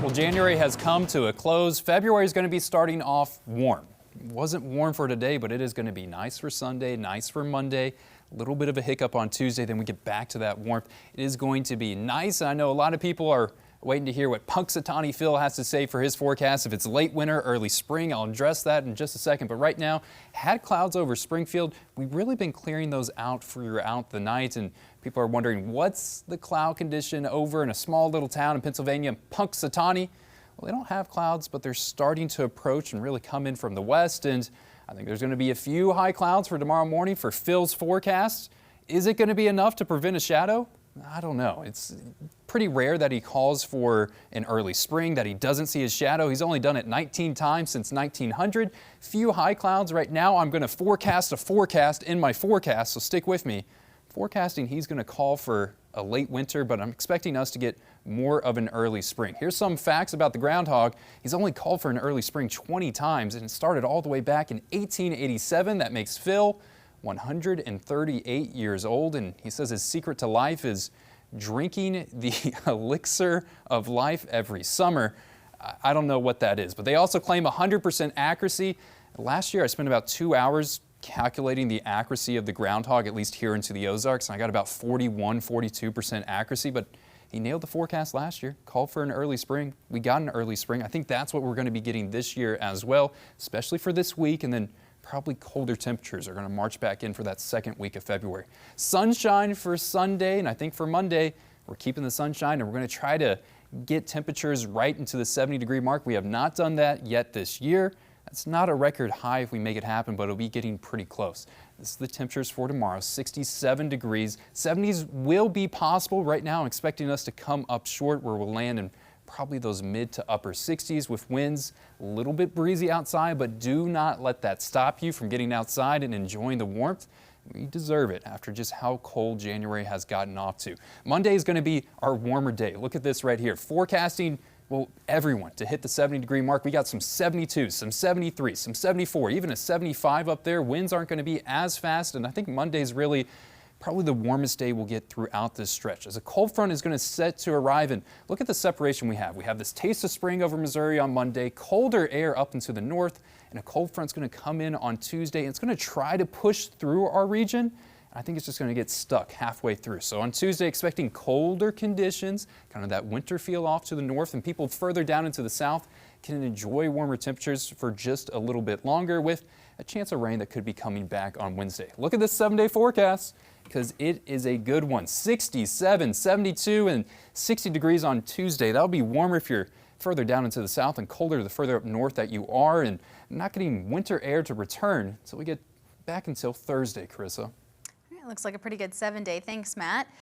Well, January has come to a close. February is going to be starting off warm. It wasn't warm for today, but it is going to be nice for Sunday, nice for Monday. A little bit of a hiccup on Tuesday, then we get back to that warmth. It is going to be nice. I know a lot of people are waiting to hear what Punxsutawney Phil has to say for his forecast. If it's late winter, early spring, I'll address that in just a second. But right now, had clouds over Springfield. We've really been clearing those out throughout the night, and people are wondering what's the cloud condition over in a small little town in Pennsylvania, Punxsutawney. Well, they don't have clouds, but they're starting to approach and really come in from the west, and I think there's going to be a few high clouds for tomorrow morning for Phil's forecast. Is it going to be enough to prevent a shadow? I don't know. It's pretty rare that he calls for an early spring, that he doesn't see his shadow. He's only done it 19 times since 1900. Few high clouds right now. I'm going to forecast a forecast in my forecast, so stick with me. Forecasting, he's going to call for a late winter, but I'm expecting us to get more of an early spring. Here's some facts about the groundhog. He's only called for an early spring 20 times, and it started all the way back in 1887. That makes Phil 138 years old, and he says his secret to life is drinking the elixir of life every summer. I don't know what that is, but they also claim 100% accuracy. Last year I spent about 2 hours calculating the accuracy of the groundhog, at least here into the Ozarks, and I got about 42% accuracy, but he nailed the forecast last year, called for an early spring. We got an early spring. I think that's what we're going to be getting this year as well, especially for this week, and then probably colder temperatures are going to march back in for that second week of February. Sunshine for Sunday, and I think for Monday, we're keeping the sunshine, and we're going to try to get temperatures right into the 70-degree mark. We have not done that yet this year. That's not a record high if we make it happen, but it'll be getting pretty close. This is the temperatures for tomorrow, 67 degrees. 70s will be possible. Right now, I'm expecting us to come up short where we'll land in probably those mid to upper 60s with winds. A little bit breezy outside, but do not let that stop you from getting outside and enjoying the warmth. We deserve it after just how cold January has gotten off to. Monday is going to be our warmer day. Look at this right here. Forecasting, well, everyone to hit the 70-degree mark. We got some 72s, some 73s, some 74, even a 75 up there. Winds aren't going to be as fast, and I think Monday's really probably the warmest day we'll get throughout this stretch, as a cold front is going to set to arrive. And look at the separation we have. We have this taste of spring over Missouri on Monday, colder air up into the north, and a cold front's going to come in on Tuesday, and it's going to try to push through our region. I think it's just going to get stuck halfway through. So on Tuesday, expecting colder conditions, kind of that winter feel off to the north, and people further down into the south can enjoy warmer temperatures for just a little bit longer, with a chance of rain that could be coming back on Wednesday. Look at this 7-day forecast, because it is a good one. 67, 72, and 60 degrees on Tuesday. That'll be warmer if you're further down into the south, and colder the further up north that you are, and not getting winter air to return until we get back until Thursday, Carissa. It looks like a pretty good 7-day. Thanks, Matt.